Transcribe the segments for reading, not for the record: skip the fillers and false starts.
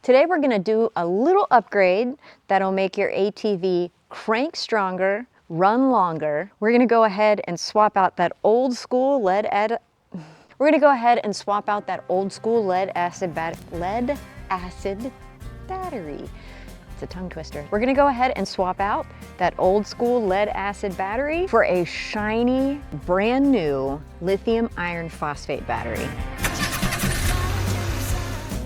Today we're gonna do a little upgrade that'll make your ATV crank stronger, run longer. We're gonna go ahead and swap out that old school lead acid battery. It's a tongue twister. We're gonna go ahead and swap out that old school lead acid battery for a shiny, brand new lithium iron phosphate battery.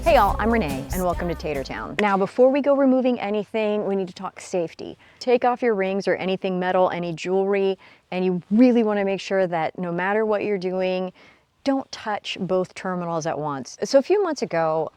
Hey y'all, I'm Renee and welcome to Tater Town. Now before we go removing anything, we need to talk safety. Take off your rings or anything metal, any jewelry, and you really want to make sure that no matter what you're doing, don't touch both terminals at once. So a few months ago,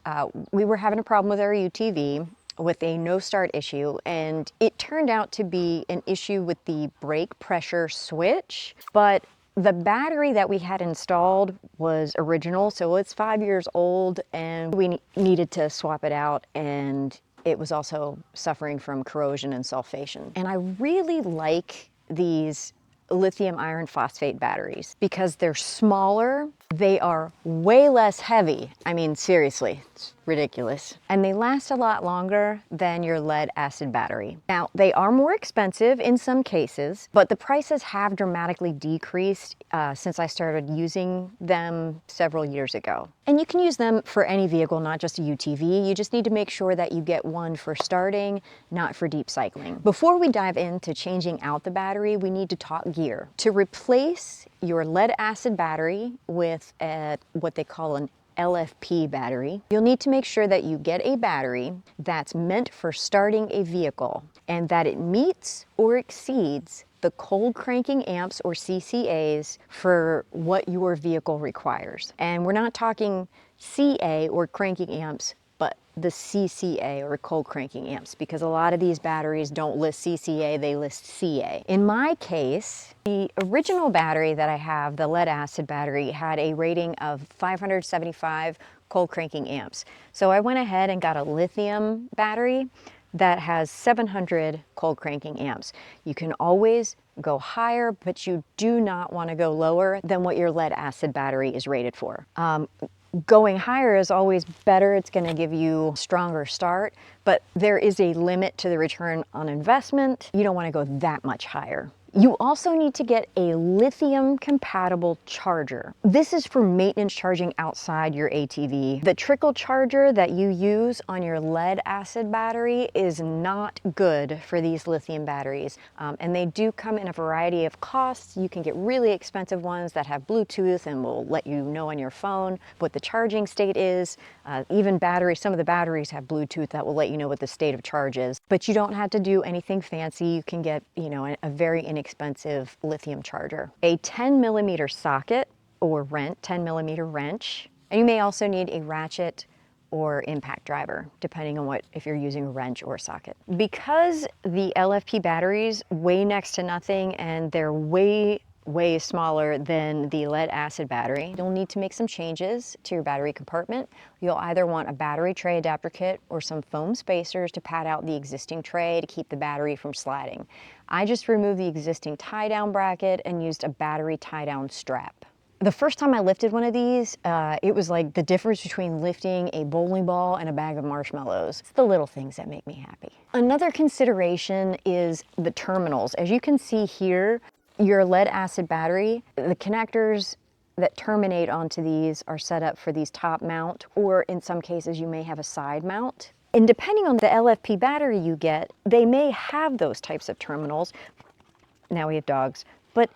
we were having a problem with our UTV with a no start issue, and it turned out to be an issue with the brake pressure switch, but the battery that we had installed was original, so it's 5 years old, and we needed to swap it out, and it was also suffering from corrosion and sulfation. And I really like these lithium iron phosphate batteries because they're smaller, they are way less heavy. I mean, seriously, it's ridiculous. And they last a lot longer than your lead acid battery. Now, they are more expensive in some cases, but the prices have dramatically decreased since I started using them several years ago. And you can use them for any vehicle, not just a UTV. You just need to make sure that you get one for starting, not for deep cycling. Before we dive into changing out the battery, we need to talk gear. To replace your lead acid battery with what they call an LiFePO4 battery, you'll need to make sure that you get a battery that's meant for starting a vehicle and that it meets or exceeds the cold cranking amps or CCAs for what your vehicle requires. And we're not talking CA or cranking amps, but the CCA or cold cranking amps, because a lot of these batteries don't list CCA, they list CA. In my case, the original battery that I have, the lead acid battery, had a rating of 575 cold cranking amps. So I went ahead and got a lithium battery that has 700 cold cranking amps. You can always go higher, but you do not want to go lower than what your lead acid battery is rated for. Going higher is always better. It's going to give you a stronger start, but there is a limit to the return on investment. You don't want to go that much higher. You also need to get a lithium compatible charger. This is for maintenance charging outside your ATV. The trickle charger that you use on your lead acid battery is not good for these lithium batteries. And they do come in a variety of costs. You can get really expensive ones that have Bluetooth and will let you know on your phone what the charging state is. Even batteries, some of the batteries have Bluetooth that will let you know what the state of charge is. But you don't have to do anything fancy. You can get, a very inexpensive lithium charger. A 10mm socket or 10mm wrench. And you may also need a ratchet or impact driver, depending on if you're using a wrench or a socket. Because the LiFePO batteries weigh next to nothing and they're way smaller than the lead acid battery, you'll need to make some changes to your battery compartment. You'll either want a battery tray adapter kit or some foam spacers to pad out the existing tray to keep the battery from sliding. I just removed the existing tie-down bracket and used a battery tie-down strap. The first time I lifted one of these, it was like the difference between lifting a bowling ball and a bag of marshmallows. It's the little things that make me happy. Another consideration is the terminals. As you can see here, your lead acid battery, the connectors that terminate onto these are set up for these top mount, or in some cases you may have a side mount. And depending on the LiFePO battery you get, they may have those types of terminals. Now we have dogs, but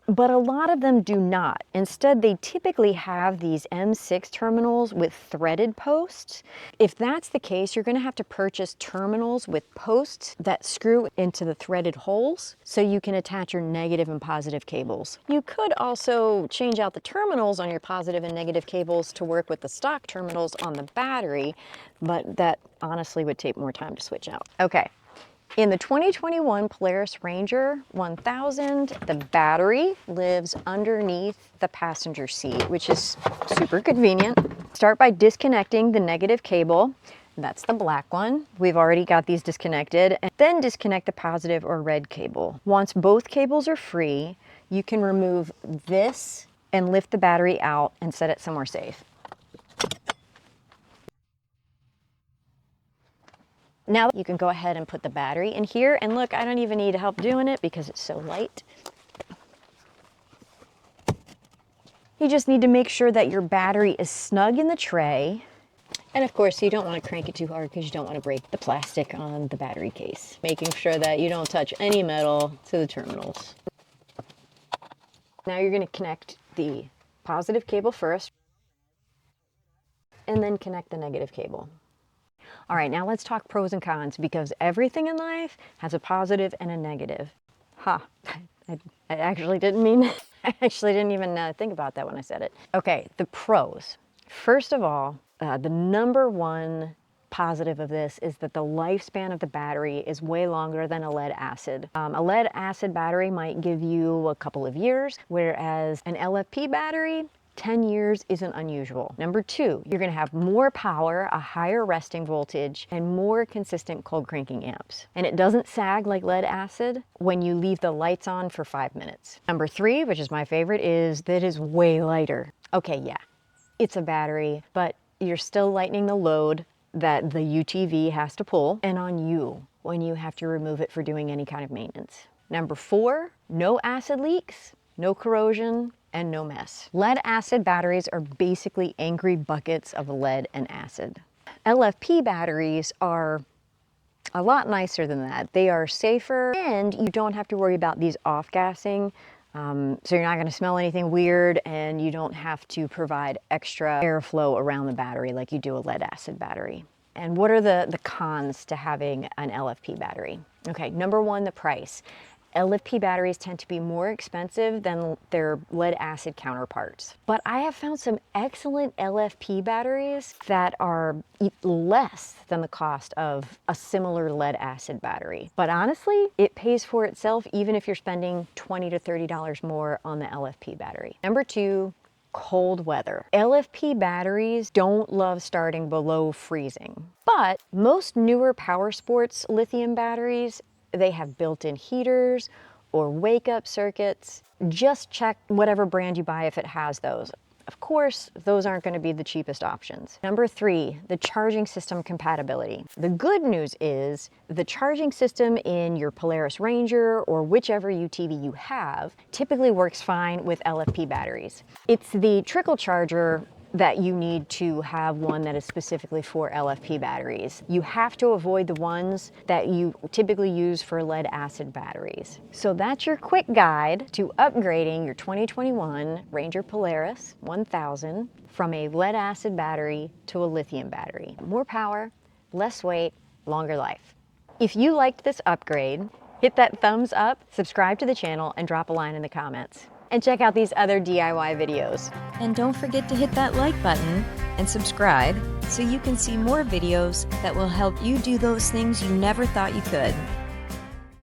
a lot of them do not. Instead, they typically have these M6 terminals with threaded posts. If that's the case, you're going to have to purchase terminals with posts that screw into the threaded holes so you can attach your negative and positive cables. You could also change out the terminals on your positive and negative cables to work with the stock terminals on the battery, but that honestly would take more time to switch out. Okay. In the 2021 Polaris Ranger 1000, the battery lives underneath the passenger seat, which is super convenient. Start by disconnecting the negative cable. That's the black one. We've already got these disconnected. And then disconnect the positive or red cable. Once both cables are free, you can remove this and lift the battery out and set it somewhere safe. Now you can go ahead and put the battery in here, and look, I don't even need help doing it because it's so light. You just need to make sure that your battery is snug in the tray. And of course, you don't want to crank it too hard because you don't want to break the plastic on the battery case. Making sure that you don't touch any metal to the terminals. Now you're going to connect the positive cable first, and then connect the negative cable. All right, now let's talk pros and cons, because everything in life has a positive and a negative. I actually didn't mean, I actually didn't even think about that when I said it. Okay, the pros. First of all, the number one positive of this is that the lifespan of the battery is way longer than a lead acid. A lead acid battery might give you a couple of years, whereas an LFP battery, 10 years isn't unusual. Number two, you're gonna have more power, a higher resting voltage, and more consistent cold cranking amps. And it doesn't sag like lead acid when you leave the lights on for 5 minutes. Number three, which is my favorite, is that it is way lighter. Okay, yeah, it's a battery, but you're still lightening the load that the UTV has to pull, and on you when you have to remove it for doing any kind of maintenance. Number four, no acid leaks, no corrosion, and no mess. Lead acid batteries are basically angry buckets of lead and acid. LFP batteries are a lot nicer than that. They are safer, and you don't have to worry about these off-gassing. So you're not going to smell anything weird, and you don't have to provide extra airflow around the battery like you do a lead acid battery. And what are the cons to having an LFP battery? Okay, number one, the price. LFP batteries tend to be more expensive than their lead acid counterparts. But I have found some excellent LFP batteries that are less than the cost of a similar lead acid battery. But honestly, it pays for itself even if you're spending $20 to $30 more on the LFP battery. Number two, cold weather. LFP batteries don't love starting below freezing. But most newer power sports lithium batteries, they have built-in heaters or wake-up circuits. Just check whatever brand you buy if it has those. Of course, those aren't going to be the cheapest options. Number three, the charging system compatibility. The good news is the charging system in your Polaris Ranger or whichever UTV you have typically works fine with LFP batteries. It's the trickle charger that you need to have one that is specifically for LFP batteries. You have to avoid the ones that you typically use for lead acid batteries. So that's your quick guide to upgrading your 2021 Ranger Polaris 1000 from a lead acid battery to a lithium battery. More power, less weight, longer life. If you liked this upgrade, hit that thumbs up, subscribe to the channel, and drop a line in the comments. And check out these other DIY videos. And don't forget to hit that like button and subscribe so you can see more videos that will help you do those things you never thought you could.